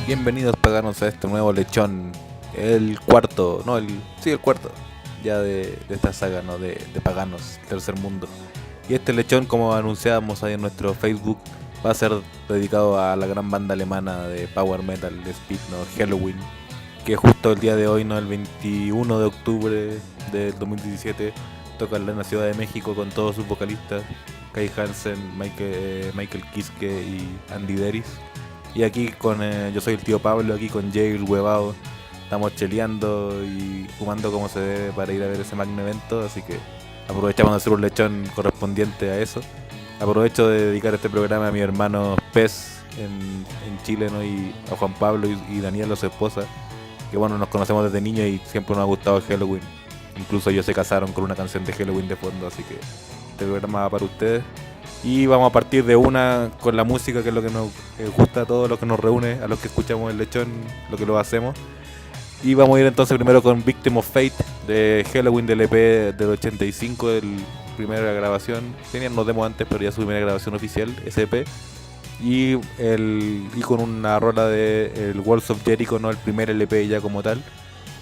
Bienvenidos paganos a este nuevo lechón, el cuarto ya de esta saga, ¿no? de paganos, tercer mundo. Y este lechón, como anunciábamos ahí en nuestro Facebook, va a ser dedicado a la gran banda alemana de power metal, de speed, ¿no? Helloween, que justo el día de hoy, ¿no? El 21 de octubre del 2017, tocan en la Ciudad de México con todos sus vocalistas, Kai Hansen, Michael Kiske y Andy Deris. Y aquí yo soy el tío Pablo, aquí con Jay el huevado. Estamos cheleando y fumando como se debe para ir a ver ese magno evento. Así que aprovechamos de hacer un lechón correspondiente a eso. Aprovecho de dedicar este programa a mi hermano Pez en Chile, ¿no? Y a Juan Pablo y Daniela, su esposa. Que bueno, nos conocemos desde niños y siempre nos ha gustado Helloween. Incluso ellos se casaron con una canción de Helloween de fondo. Así que este programa va para ustedes. Y vamos a partir de una con la música, que es lo que nos gusta a todos, lo que nos reúne, a los que escuchamos el lechón, lo que lo hacemos. Y vamos a ir entonces primero con Victim of Fate de Helloween, del EP del 85, el primera grabación. Tenían los demos antes, pero ya su primera grabación oficial, ese EP. Y con una rola de el Walls of Jericho, no el primer LP ya como tal.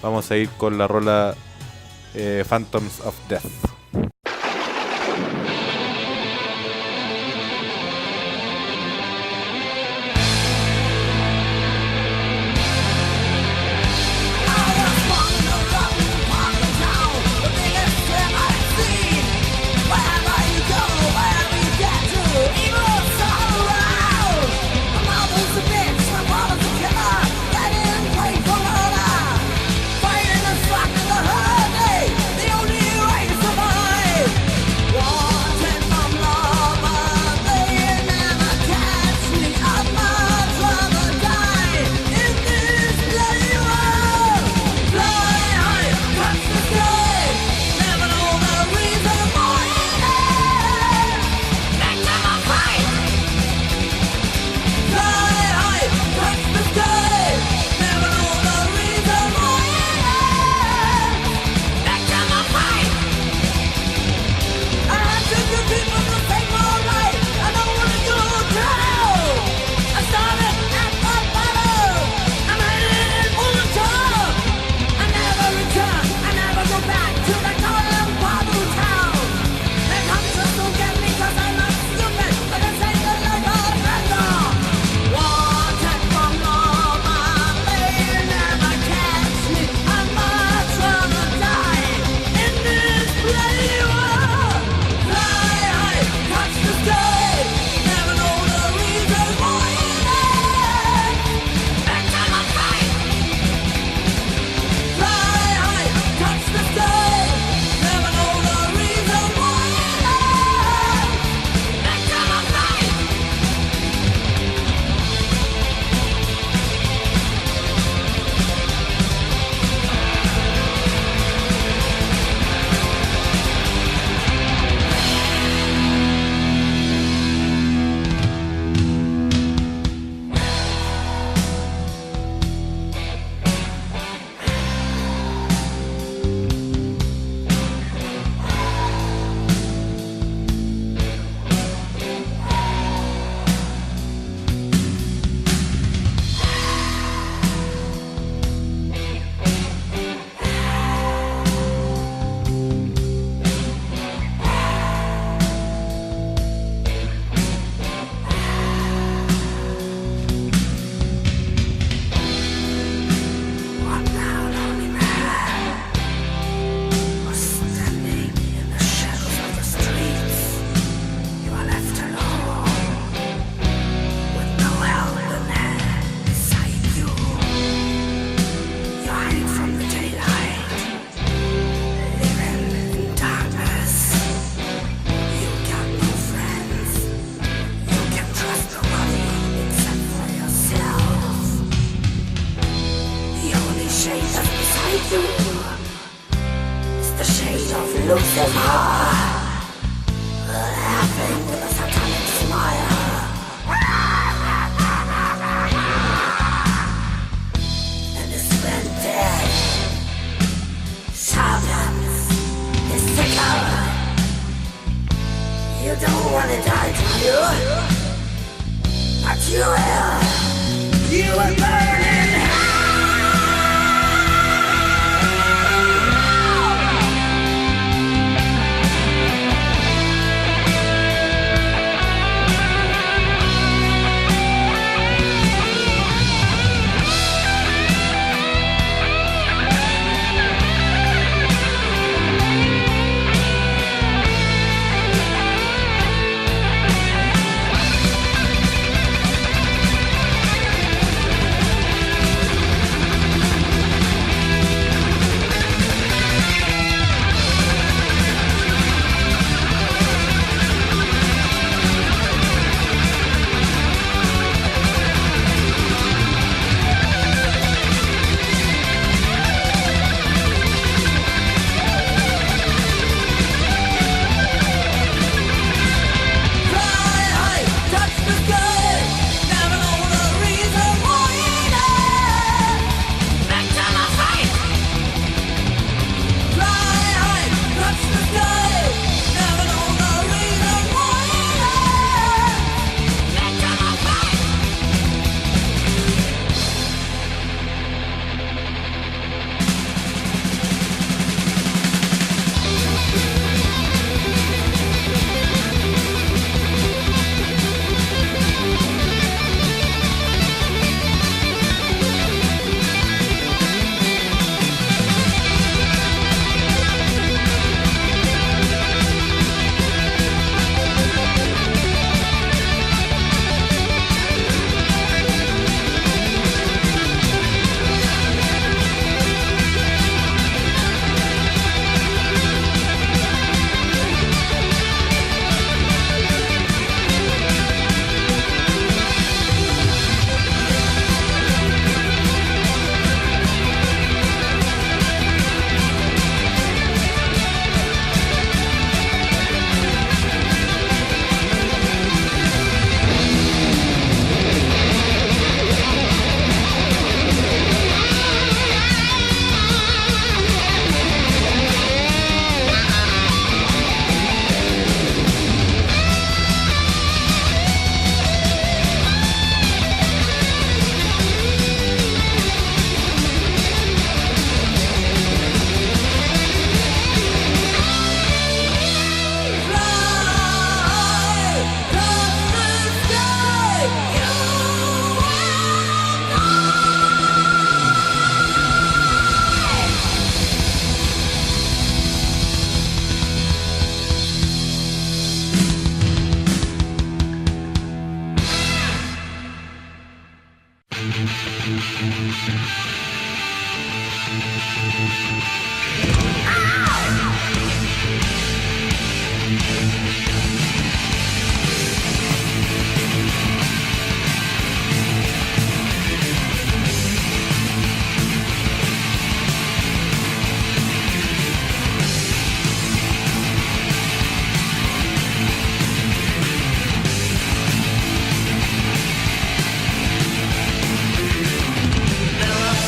Vamos a ir con la rola Phantoms of Death. Fighting the slot in the hurry, the only way to survive. don't wanna die, do you? But you will burn in hell. There are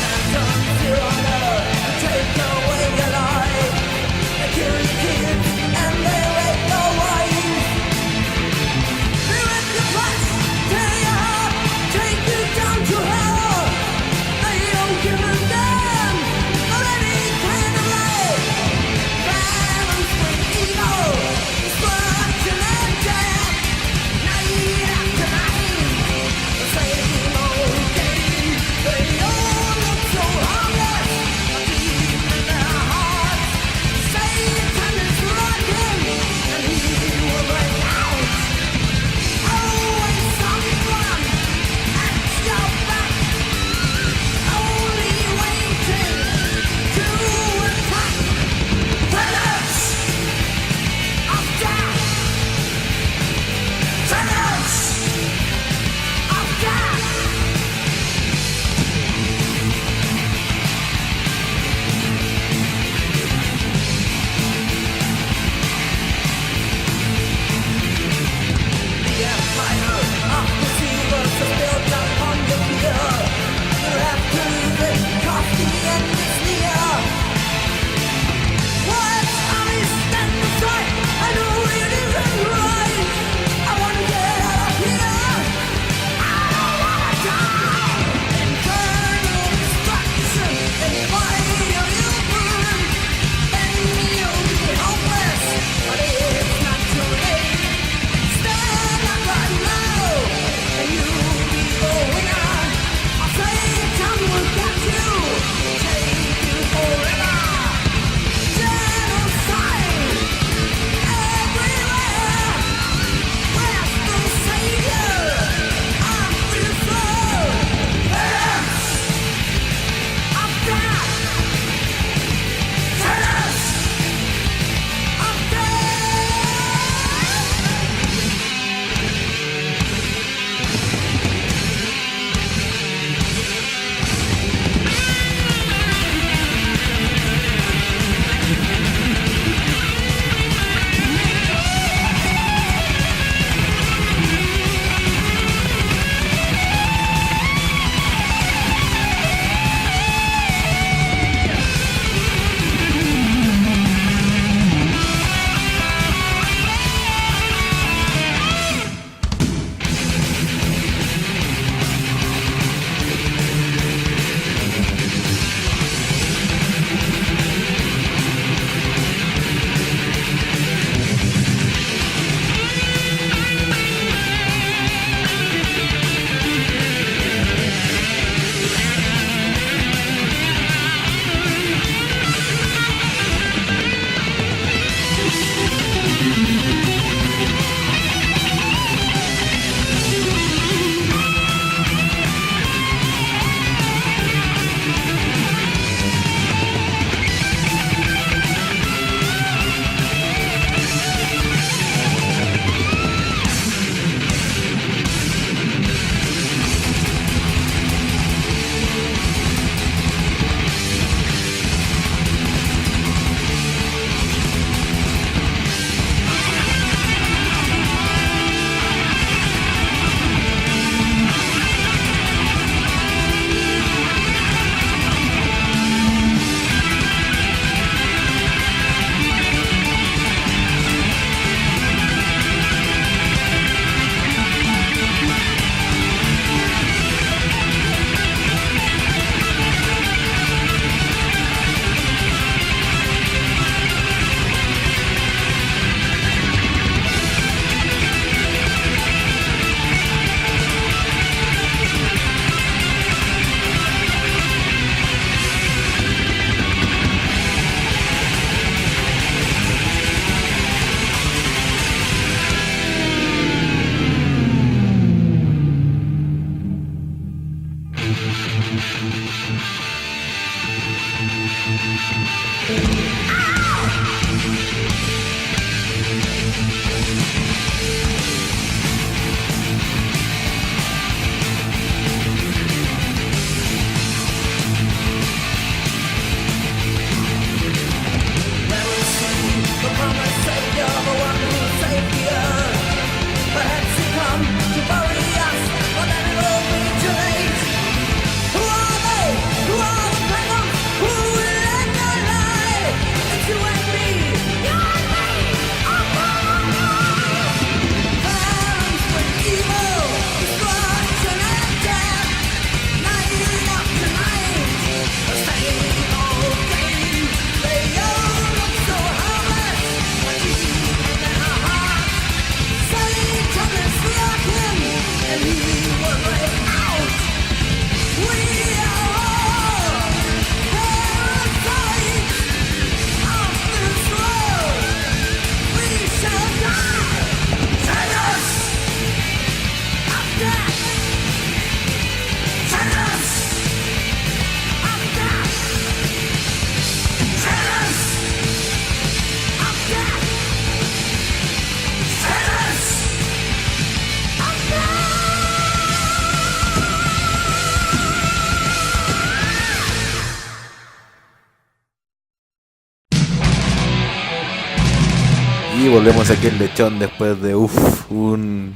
volvemos aquí el lechón después de un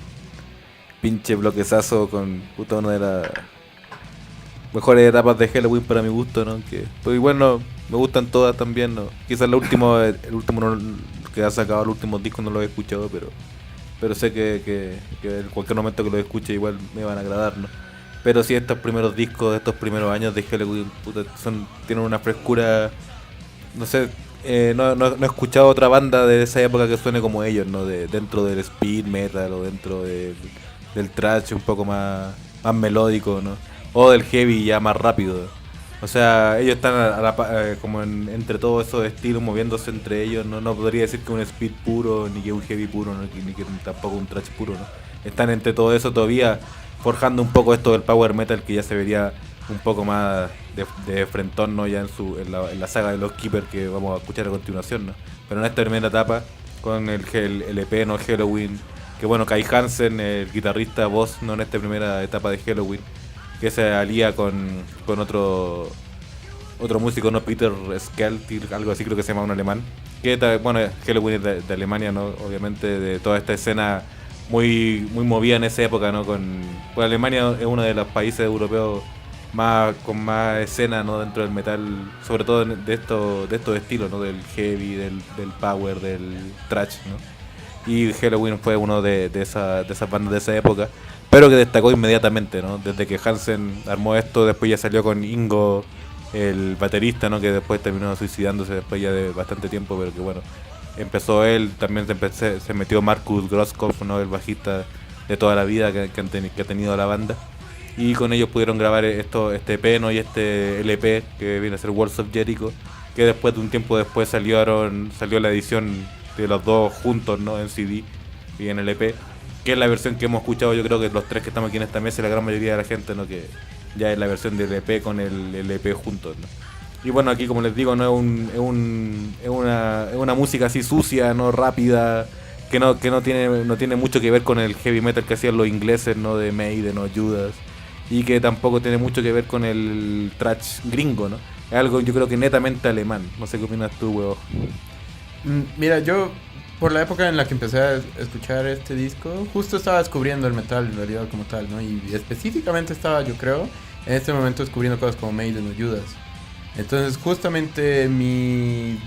pinche bloquezazo con puta una de las mejores etapas de Halloween para mi gusto, ¿no? Que pues igual no, me gustan todas también, ¿no? Quizás el último no, que ha sacado el último disco no lo he escuchado, pero sé que en cualquier momento que lo escuche igual me van a agradar, ¿no? Pero sí, estos primeros discos de estos primeros años de Halloween, puta, tienen una frescura, no sé, no he escuchado otra banda de esa época que suene como ellos, ¿no? Dentro del speed metal o dentro del thrash un poco más melódico, ¿no? O del heavy ya más rápido. O sea, ellos están como entre todos esos estilos moviéndose entre ellos. No podría decir que un speed puro, ni que un heavy puro, ¿no? Ni que tampoco un thrash puro, ¿no? Están entre todo eso todavía forjando un poco esto del power metal que ya se vería un poco más de frentón, ¿no? Ya en la saga de los Keepers que vamos a escuchar a continuación, ¿no? Pero en esta primera etapa con el EP, ¿no? Halloween, que bueno, Kai Hansen, el guitarrista voz, ¿no? En esta primera etapa de Halloween, que se alía con otro músico, ¿no? Peter Skeltir, algo así creo que se llama, un alemán, que bueno, Halloween es de Alemania, ¿no? Obviamente de toda esta escena muy movida en esa época, ¿no? Pues Alemania es uno de los países europeos con más escena, ¿no? Dentro del metal, sobre todo de estos estilos, ¿no? Del heavy, del power, del thrash, ¿no? Y Halloween fue uno de esas bandas de esa época, pero que destacó inmediatamente, ¿no? Desde que Hansen armó esto, después ya salió con Ingo, el baterista, ¿no? Que después terminó suicidándose después ya de bastante tiempo, pero que bueno, empezó él, también se metió Markus Groskopf, ¿no? El bajista de toda la vida que ha tenido la banda. Y con ellos pudieron grabar este EP, ¿no? Y este LP que viene a ser Walls of Jericho, que después de un tiempo después salió la edición de los dos juntos, ¿no? En CD y en LP, que es la versión que hemos escuchado yo creo que los tres que estamos aquí en esta mesa y la gran mayoría de la gente, ¿no? Que ya es la versión del EP con el LP juntos, ¿no? Y bueno, aquí como les digo, no es una música así sucia, no rápida, que no tiene mucho que ver con el heavy metal que hacían los ingleses, ¿no? De Maiden o Judas, y que tampoco tiene mucho que ver con el thrash gringo, ¿no? Es algo yo creo que netamente alemán. No sé qué opinas tú, huevo. Mira, yo por la época en la que empecé a escuchar este disco, justo estaba descubriendo el metal en realidad como tal, ¿no? Y específicamente estaba, yo creo, en este momento descubriendo cosas como Maiden o Judas. Entonces justamente mi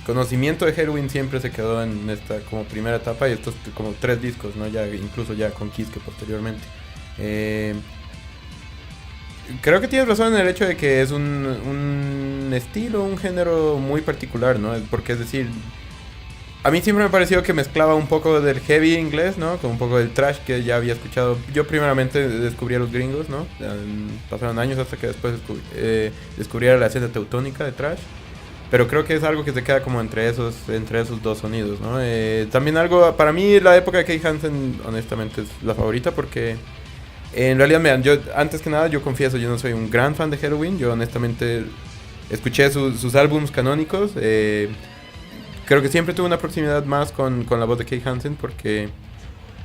conocimiento de Halloween siempre se quedó en esta como primera etapa y estos como 3 discos, ¿no? Ya incluso ya con Kiss que posteriormente. Creo que tienes razón en el hecho de que es un estilo, un género muy particular, ¿no? Porque es decir, a mí siempre me pareció que mezclaba un poco del heavy inglés, ¿no? Con un poco del thrash que ya había escuchado. Yo primeramente descubrí a los gringos, ¿no? Pasaron años hasta que después descubrí la escena teutónica de thrash. Pero creo que es algo que se queda como entre esos dos sonidos, ¿no? También algo, para mí la época de Kai Hansen honestamente es la favorita porque en realidad, vean, yo antes que nada yo confieso, yo no soy un gran fan de Halloween. Yo honestamente escuché sus álbumes canónicos. Creo que siempre tuve una proximidad más con la voz de Kai Hansen porque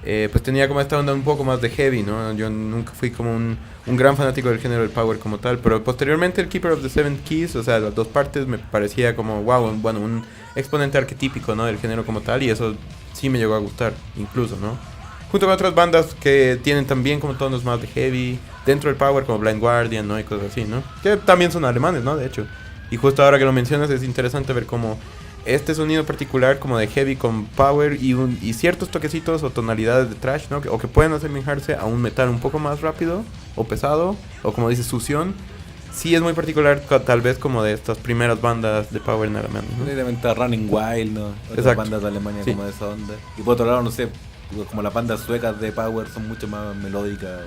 pues tenía como esta onda un poco más de heavy, ¿no? Yo nunca fui como un gran fanático del género del power como tal, pero posteriormente el Keeper of the Seven Keys, o sea, las dos partes me parecía como, wow, bueno, un exponente arquetípico, ¿no? Del género como tal, y eso sí me llegó a gustar, incluso, ¿no? Junto con otras bandas que tienen también como tonos más de heavy, dentro del power como Blind Guardian, ¿no? Y cosas así, ¿no? Que también son alemanes, ¿no? De hecho. Y justo ahora que lo mencionas es interesante ver cómo este sonido particular como de heavy con power y ciertos toquecitos o tonalidades de thrash, ¿no? O que pueden asemejarse a un metal un poco más rápido o pesado, o como dice sución, sí es muy particular tal vez como de estas primeras bandas de power en alemán, ¿no? Directamente Running Wild, ¿no? Otras bandas de Alemania, sí, como de esa onda. Y por otro lado, no sé, como las bandas suecas de power son mucho más melódicas,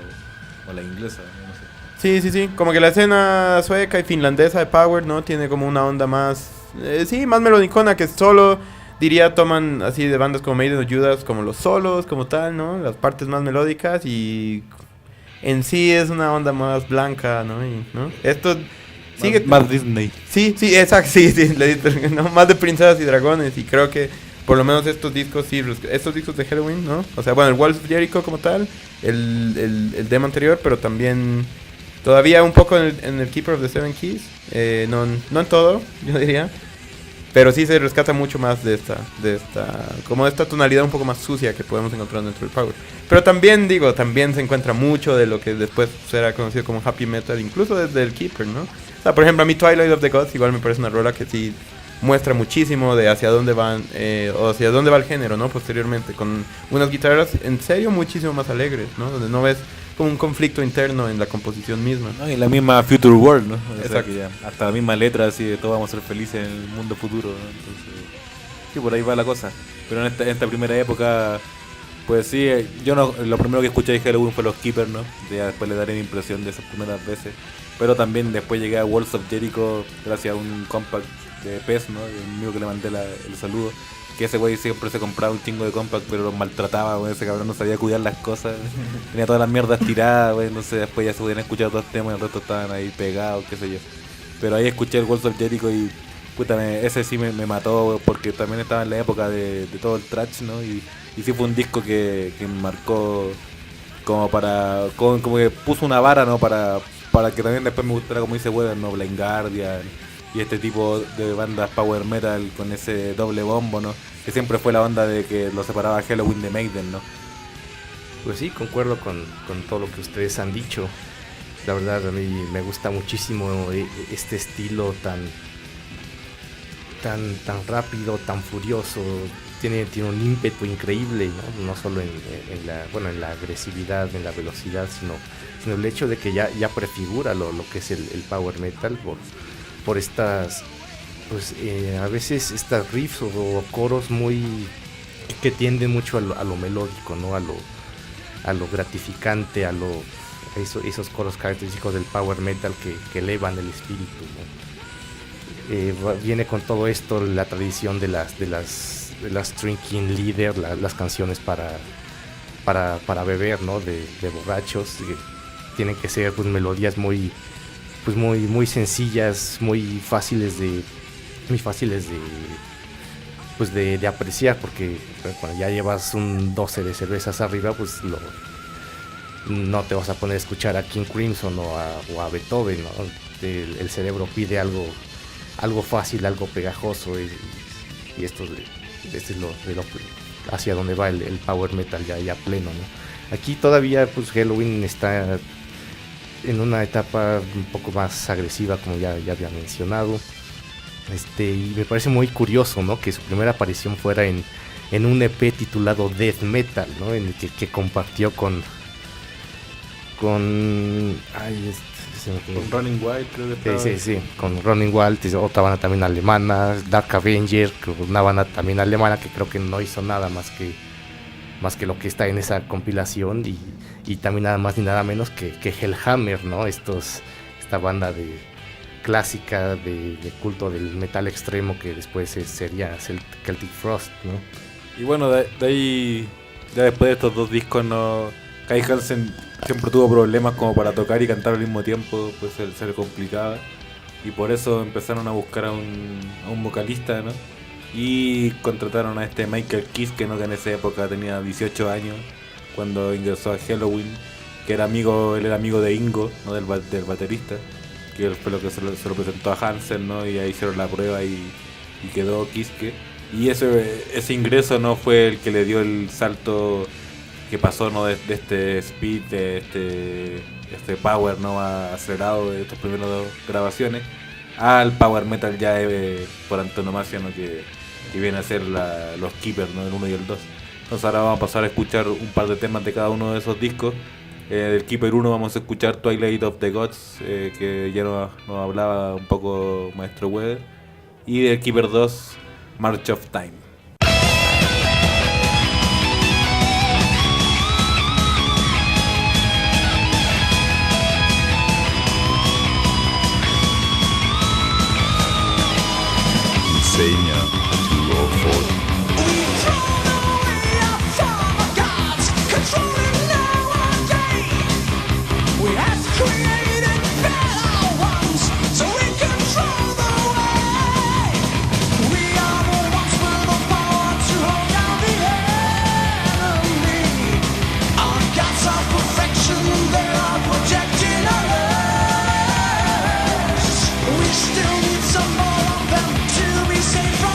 o la inglesa, no sé. Sí, como que la escena sueca y finlandesa de power, ¿no? Tiene como una onda más, más melodicona, que solo diría toman así de bandas como Maiden o Judas como los solos como tal, ¿no? Las partes más melódicas, y en sí es una onda más blanca, ¿no? Esto sigue más Disney. Sí, exacto, sí, ¿no? Más de princesas y dragones, y creo que por lo menos estos discos de Halloween, ¿no? O sea, bueno, el Walls of Jericho como tal, el demo anterior, pero también todavía un poco en el Keeper of the Seven Keys, no en todo, yo diría. Pero sí se rescata mucho más de esta como de esta tonalidad un poco más sucia que podemos encontrar dentro del power. Pero también también se encuentra mucho de lo que después será conocido como happy metal, incluso desde el Keeper, ¿no? O sea, por ejemplo, a mí Twilight of the Gods igual me parece una rola que sí muestra muchísimo de hacia dónde van, o hacia dónde va el género, ¿no? Posteriormente, con unas guitarras en serio muchísimo más alegres, ¿no? Donde no ves como un conflicto interno en la composición misma. No, y la misma Future World, ¿no? O sea, Exacto. que ya, hasta la misma letra, así de todos vamos a ser felices en el mundo futuro, ¿no? Entonces, sí, por ahí va la cosa. Pero en esta primera época, pues sí, yo no, lo primero que escuché de Halloween fue los Keepers, ¿no? Ya después le daré mi impresión de esas primeras veces. Pero también después llegué a Walls of Jericho gracias a un compact de PES, ¿no? El mío que le mandé el saludo. Que ese güey siempre se compraba un chingo de compact, pero los maltrataba, güey. Ese cabrón no sabía cuidar las cosas. Tenía todas las mierdas tiradas, güey. No sé, después ya se podían escuchar todos los temas y el resto estaban ahí pegados, qué sé yo. Pero ahí escuché el Walls of Jericho y puta, ese sí me mató, porque también estaba en la época de todo el thrash, ¿no? Y sí fue un disco que me marcó como como que puso una vara, ¿no? Para que también después me gustara, como dice Weather, ¿no? Blind Guardian y este tipo de bandas power metal con ese doble bombo, ¿no? Que siempre fue la onda de que lo separaba Halloween de Maiden, ¿no? Pues sí, concuerdo con todo lo que ustedes han dicho. La verdad, a mí me gusta muchísimo este estilo tan rápido, tan furioso. Tiene un ímpetu increíble, no solo en la agresividad, en la velocidad, sino el hecho de que ya prefigura lo que es el power metal por estas, pues a veces estas riffs o coros muy que tienden mucho a lo melódico, ¿no? A lo gratificante, esos coros característicos del power metal que elevan el espíritu, ¿no? Viene con todo esto la tradición de las drinking leader, las canciones para beber, ¿no? De borrachos. Tienen que ser pues melodías muy sencillas, muy fáciles de apreciar, porque cuando ya llevas un 12 de cervezas arriba, pues no te vas a poner a escuchar a King Crimson o a Beethoven, ¿no? El cerebro pide algo fácil, algo pegajoso, y esto es hacia donde va el power metal ya pleno, ¿no? Aquí todavía pues Halloween está en una etapa un poco más agresiva, como ya había mencionado, y me parece muy curioso, ¿no? Que su primera aparición fuera en un EP titulado Death Metal, ¿no? En el que compartió con Running Wild, creo que sí, con Running Wild, otra banda también alemana, Dark Avenger, una banda también alemana que creo que no hizo nada más que lo que está en esa compilación, y también nada más ni nada menos que Hellhammer, ¿no? Esta banda clásica de culto del metal extremo que después sería Celtic Frost, ¿no? Y bueno, de ahí, ya después de estos dos discos, no, Kai Hansen siempre tuvo problemas como para tocar y cantar al mismo tiempo, pues se le complicaba, y por eso empezaron a buscar a un vocalista, ¿no? Y contrataron a este Michael Kiske, ¿no? Que en esa época tenía 18 años cuando ingresó a Halloween, que él era amigo de Ingo, ¿no? del baterista, que él fue lo que se lo presentó a Hansen, ¿no? Y ahí hicieron la prueba y quedó Kiske. Y ese ingreso no fue el que le dio el salto que pasó, ¿no? de este speed, de este power, ¿no? Acelerado de estas primeras dos grabaciones, al power metal ya por antonomasia, ¿no? que viene a ser los Keepers, ¿no? El 1 y el 2. Entonces ahora vamos a pasar a escuchar un par de temas de cada uno de esos discos. Del Keeper 1 vamos a escuchar Twilight of the Gods, que ya nos hablaba un poco Maestro Weather. Y del Keeper 2, March of Time. Insania 204. Still need some more of them to be safe from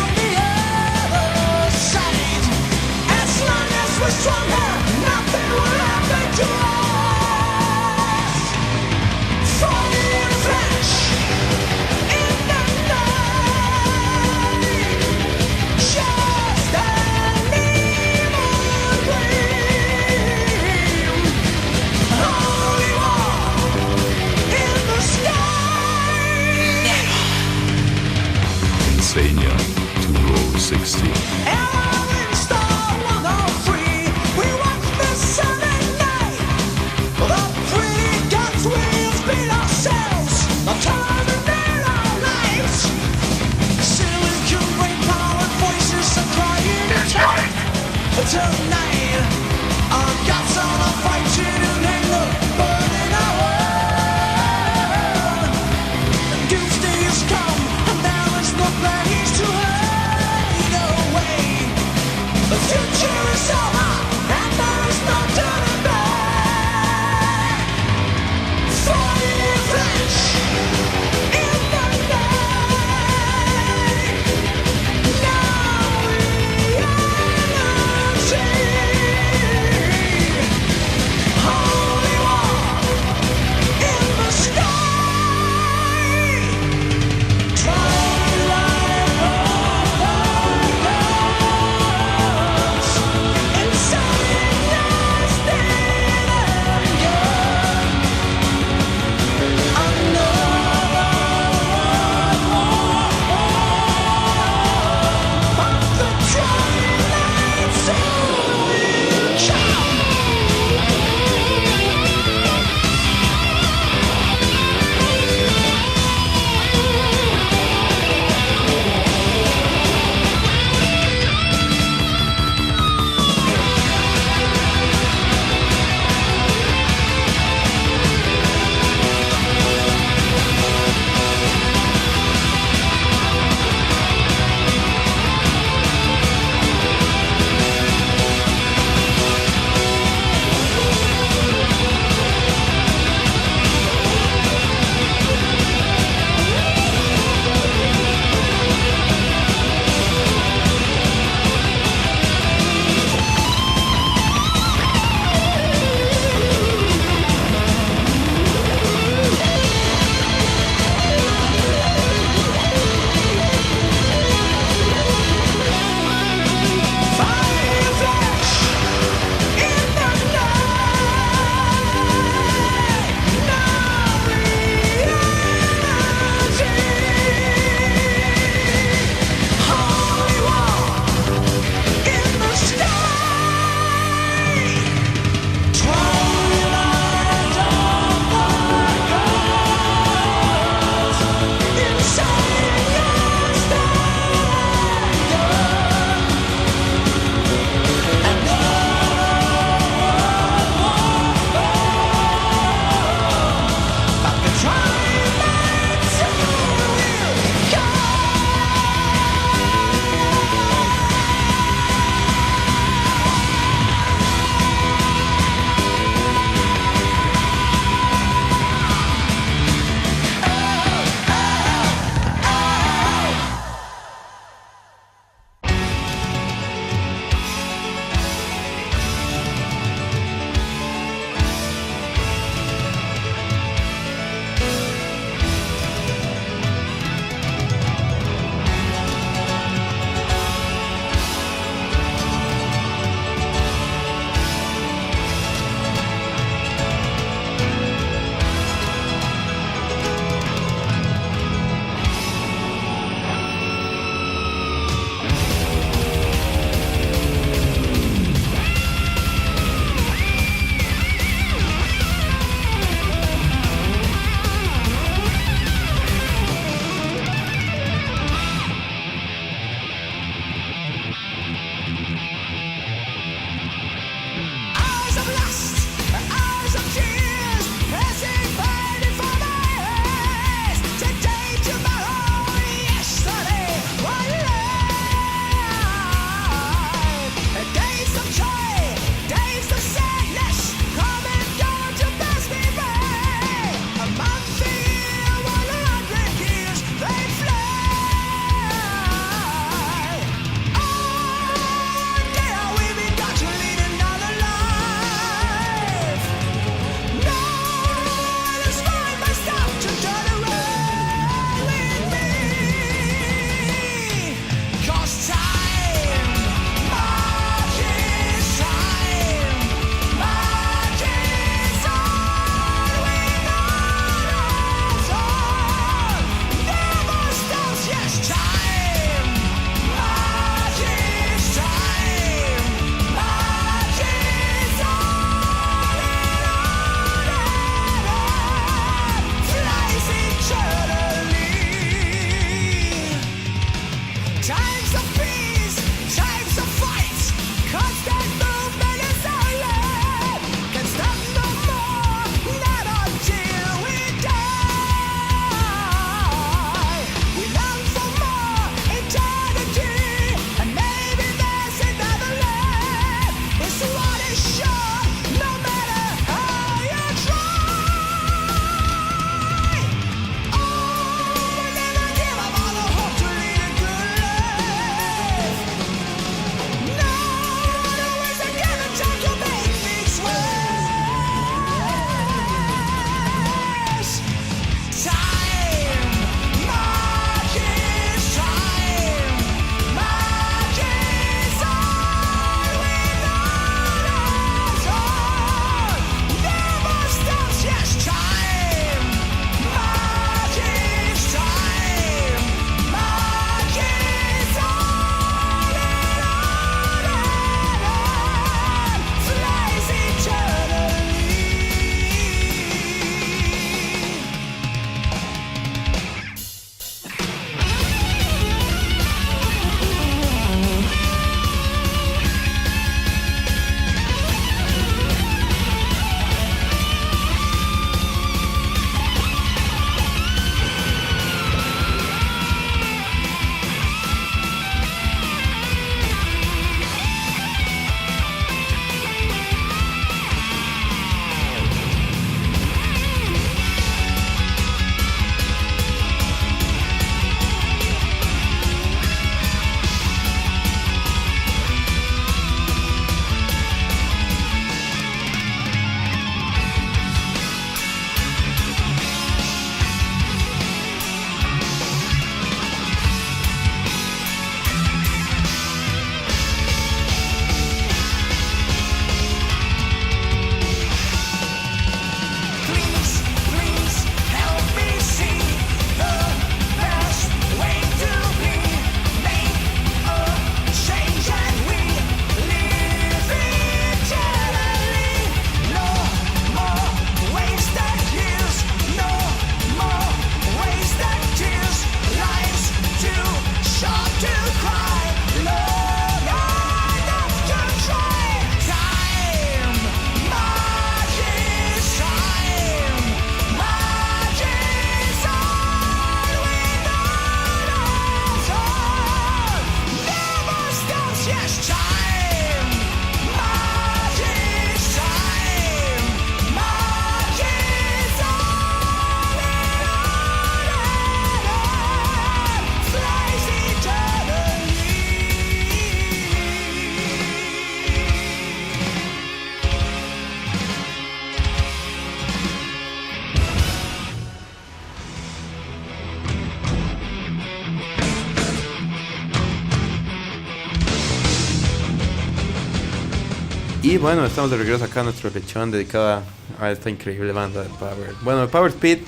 Y bueno, estamos de regreso acá a nuestro lechón dedicado a esta increíble banda de Power. Bueno, de Power Speed,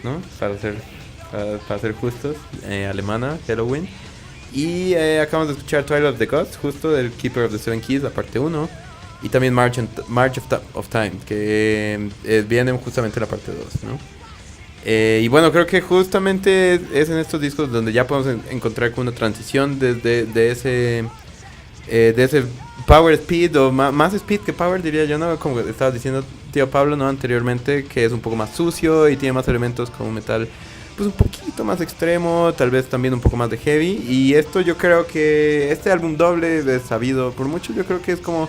¿no? Para ser justos, alemana, Halloween. Y acabamos de escuchar Twilight of the Gods, justo del Keeper of the Seven Keys, la parte 1. Y también March of Time, que viene justamente la parte 2, ¿no? Y bueno, creo que justamente es en estos discos donde ya podemos encontrar una transición de ese Power Speed, o más Speed que Power, diría yo, ¿no? Como estaba diciendo tío Pablo, ¿no? Anteriormente, que es un poco más sucio y tiene más elementos como metal, pues un poquito más extremo, tal vez también un poco más de heavy. Y esto yo creo que este álbum doble es sabido por muchos, yo creo que es como...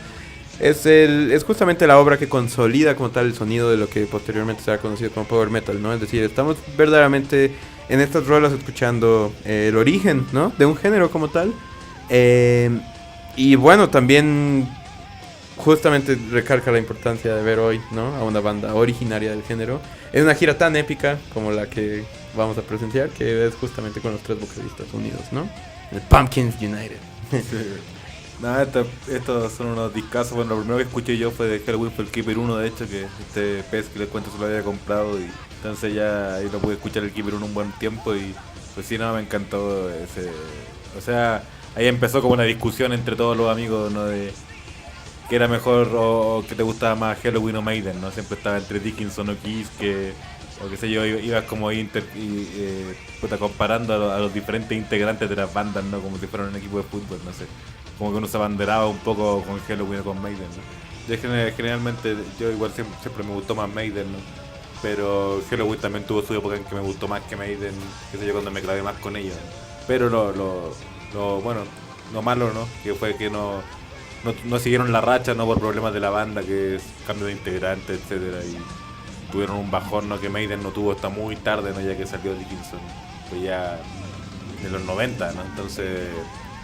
Es justamente la obra que consolida como tal el sonido de lo que posteriormente será conocido como Power Metal, ¿no? Es decir, estamos verdaderamente en estas rolas escuchando el origen, ¿no? De un género como tal. Y bueno, también justamente recalca la importancia de ver hoy, ¿no? A una banda originaria del género. Es una gira tan épica como la que vamos a presenciar, que es justamente con los 3 vocalistas unidos, ¿no? El Pumpkins United. Nada, estos son unos discazos. Bueno, lo primero que escuché yo fue de Halloween, fue el Keeper 1, de hecho, que este pez que les cuento se lo había comprado, y entonces ya ahí lo pude escuchar el Keeper 1 un buen tiempo, y pues sí, no, me encantó ese... O sea, ahí empezó como una discusión entre todos los amigos, ¿no? De qué era mejor o qué te gustaba más, Halloween o Maiden, ¿no? Siempre estaba entre Dickinson o Kiss, o qué sé yo, ibas como comparando a los diferentes integrantes de las bandas, ¿no? Como si fueran un equipo de fútbol, no sé. Como que uno se abanderaba un poco con Halloween o con Maiden, ¿no? Yo generalmente, yo igual siempre me gustó más Maiden, ¿no? Pero Halloween también tuvo su época en que me gustó más que Maiden, qué sé yo, cuando me clavé más con ellos, ¿no? Pero lo malo, ¿no? Que fue que no siguieron la racha, ¿no? Por problemas de la banda, que es cambio de integrantes, etcétera, y tuvieron un bajón, ¿no? Que Maiden no tuvo hasta muy tarde, ¿no? Ya que salió Dickinson, pues ya en los 90, ¿no? Entonces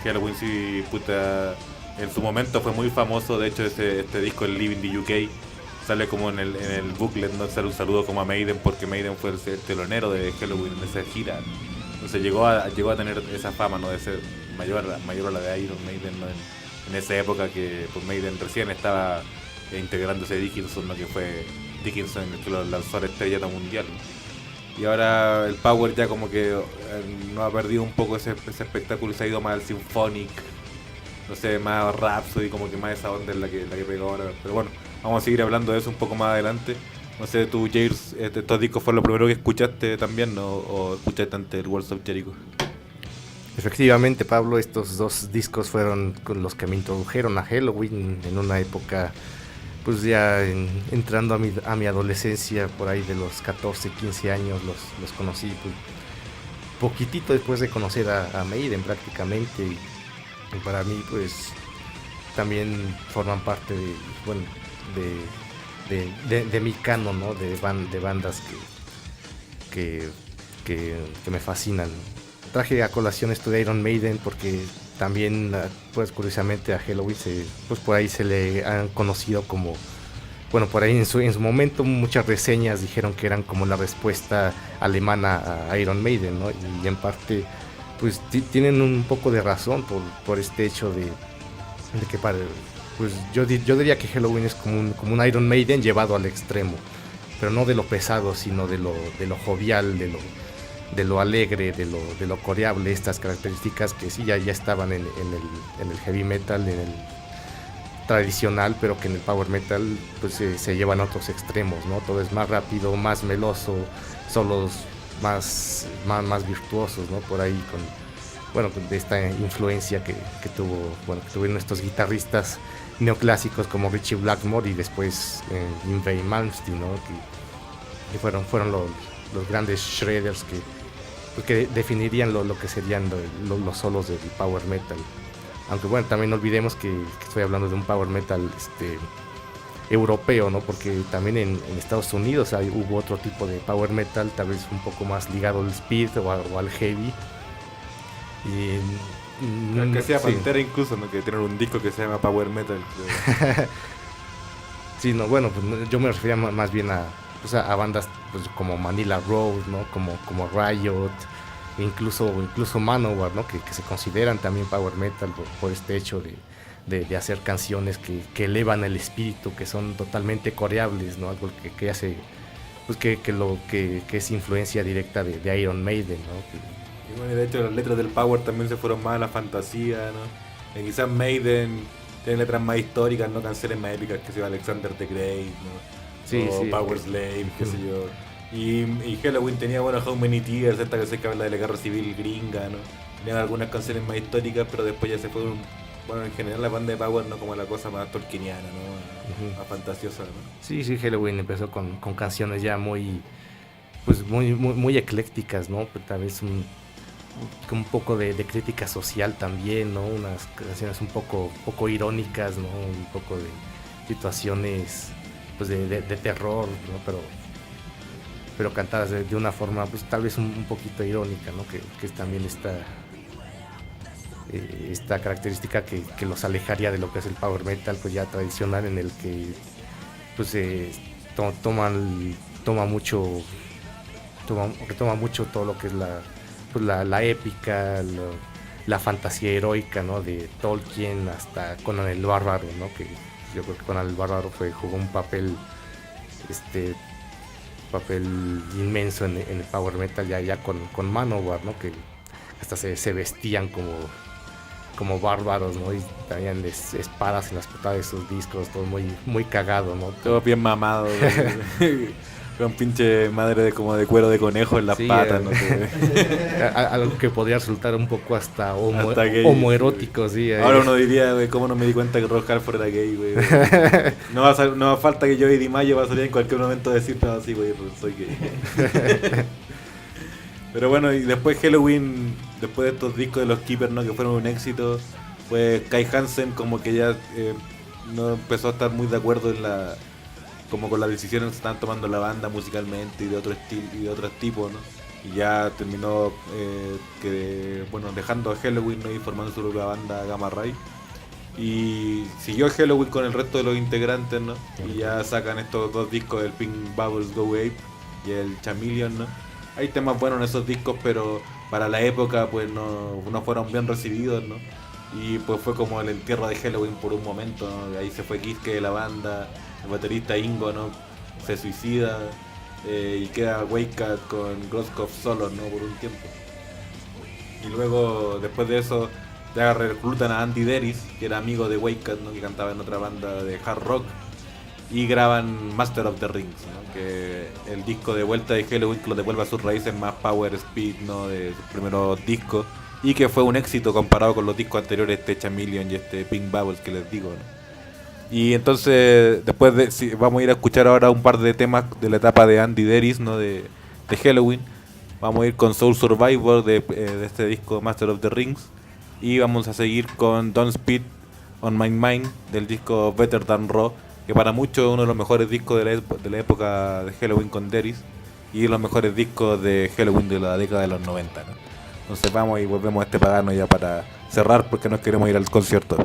Halloween sí, puta, en su momento fue muy famoso. De hecho, este disco, el Living the UK, sale como en el booklet, ¿no? Sale un saludo como a Maiden, porque Maiden fue el telonero de Halloween en esa gira. Entonces llegó a tener esa fama, ¿no? De ser mayor a la de Iron Maiden, ¿no? En esa época que pues Maiden recién estaba integrándose Dickinson, ¿no? Que fue Dickinson el que lo lanzó a la estrellata mundial, ¿no? Y ahora el Power ya como que no ha perdido un poco ese espectáculo y se ha ido más al symphonic, no sé, más Rhapsody, como que más esa onda es la que pegó ahora. Pero bueno, vamos a seguir hablando de eso un poco más adelante. No sé, tú, James, estos discos fueron lo primero que escuchaste también, ¿no? ¿O escuchaste antes el Walls of Jericho? Efectivamente, Pablo, estos 2 discos fueron con los que me introdujeron a Halloween en una época, pues ya entrando a mi adolescencia, por ahí de los 14, 15 años los conocí, pues, poquitito después de conocer a Maiden prácticamente, y para mí pues también forman parte de mi canon, ¿no? De bandas que me fascinan. Traje a colación esto de Iron Maiden porque también, pues curiosamente, a Halloween pues por ahí se le han conocido como, bueno, por ahí en su momento muchas reseñas dijeron que eran como la respuesta alemana a Iron Maiden, ¿no? Y en parte pues tienen un poco de razón por este hecho de que pues yo diría que Halloween es como un Iron Maiden llevado al extremo, pero no de lo pesado, sino de lo jovial, de lo alegre, de lo coreable, estas características que sí ya estaban en el heavy metal, en el tradicional, pero que en el power metal pues se llevan a otros extremos, ¿no? Todo es más rápido, más meloso, solos más virtuosos, ¿no? Por ahí con esta influencia que tuvieron estos guitarristas neoclásicos como Ritchie Blackmore y después Yngwie Malmsteen, ¿no? Que fueron los grandes shredders que definirían lo que serían los solos del power metal. Aunque bueno, también no olvidemos que estoy hablando de un power metal europeo, ¿no? Porque también en Estados Unidos hubo otro tipo de power metal, tal vez un poco más ligado al speed o al heavy. Y que sea Pantera, sí. Incluso, ¿no? Que tienen un disco que se llama Power Metal. Sí, no, bueno, pues yo me refería más bien a bandas pues como Manila Road, ¿no? Como Riot, incluso Manowar, ¿no? Que se consideran también power metal por este hecho de hacer canciones que elevan el espíritu, que son totalmente coreables, ¿no? Algo que hace, pues que es influencia directa de Iron Maiden, ¿no? Y bueno, de hecho las letras del Power también se fueron más a la fantasía, ¿no? Quizás Maiden tiene letras más históricas, no canciones más épicas, que se llama Alexander the Great, ¿no? Sí, o sí, Power Slave, qué sé yo. Y Halloween tenía, bueno, How Many Tears, esta canción que habla de la guerra civil gringa, ¿no? Tenían algunas canciones más históricas, pero después ya se fue bueno, en general la banda de Power, ¿no? Como la cosa más tolkieniana, ¿no? Más fantasiosa, ¿no? Sí, Halloween empezó con canciones ya muy eclécticas, ¿no? Pero tal vez un poco de crítica social también, ¿no? Unas canciones un poco irónicas, ¿no? Un poco de situaciones pues de terror, ¿no? Pero cantadas de una forma pues tal vez un poquito irónica, ¿no? Que también esta característica que los alejaría de lo que es el power metal pues ya tradicional, en el que pues retoma mucho todo lo que es la épica, la fantasía heroica, ¿no? De Tolkien hasta Conan el Bárbaro, ¿no? Que yo creo que Conan el Bárbaro jugó un papel inmenso en el power metal ya con Manowar, ¿no? Que hasta se vestían como bárbaros, ¿no? Y tenían espadas en las portadas de sus discos, todo muy cagado, ¿no? Todo bien mamado, con pinche madre como de cuero de conejo en las patas, no sé. Algo que podría resultar un poco hasta gay, homoerótico, sí. Ahora uno diría, güey, ¿cómo no me di cuenta que Rock Halford era gay, güey? No va a falta que yo y Di Mayo va a salir en cualquier momento a decir, no, así, güey, pues soy gay. Pero bueno, y después Halloween, después de estos discos de los Keepers, ¿no? Que fueron un éxito, pues Kai Hansen como que ya no empezó a estar muy de acuerdo como con las decisiones que estaban tomando la banda musicalmente y de otro estilo y de otros tipos, ¿no? Y ya terminó dejando a Halloween, ¿no? Y formando su propia banda Gamma Ray. Y siguió Halloween con el resto de los integrantes, ¿no? Y ya sacan estos dos discos, el Pink Bubbles Go Ape y el Chameleon, ¿no? Hay temas buenos en esos discos, pero para la época pues no fueron bien recibidos, ¿no? Y pues fue como el entierro de Halloween por un momento, ¿no? Ahí se fue Kiske de la banda, el baterista Ingo, ¿no? Se suicida y queda Waycat con Groskopf solos, ¿no? Por un tiempo. Y luego, después de eso, ya reclutan a Andy Deris, que era amigo de Waycat, ¿no? Que cantaba en otra banda de hard rock. Y graban Master of the Rings, ¿no? Que el disco de vuelta de Halloween que lo devuelve a sus raíces más power speed, ¿no? De sus primeros discos. Y que fue un éxito comparado con los discos anteriores, este Chameleon y este Pink Bubbles que les digo, ¿no? Y entonces, vamos a ir a escuchar ahora un par de temas de la etapa de Andy Deris, ¿no? De Halloween. Vamos a ir con Soul Survivor de este disco Master of the Rings. Y vamos a seguir con Don't Spit on My Mind del disco Better Than Raw, que para muchos es uno de los mejores discos de la época de Halloween con Deris y los mejores discos de Halloween de la década de los 90, ¿no? Entonces vamos y volvemos a este pagano ya para cerrar porque nos queremos ir al concierto.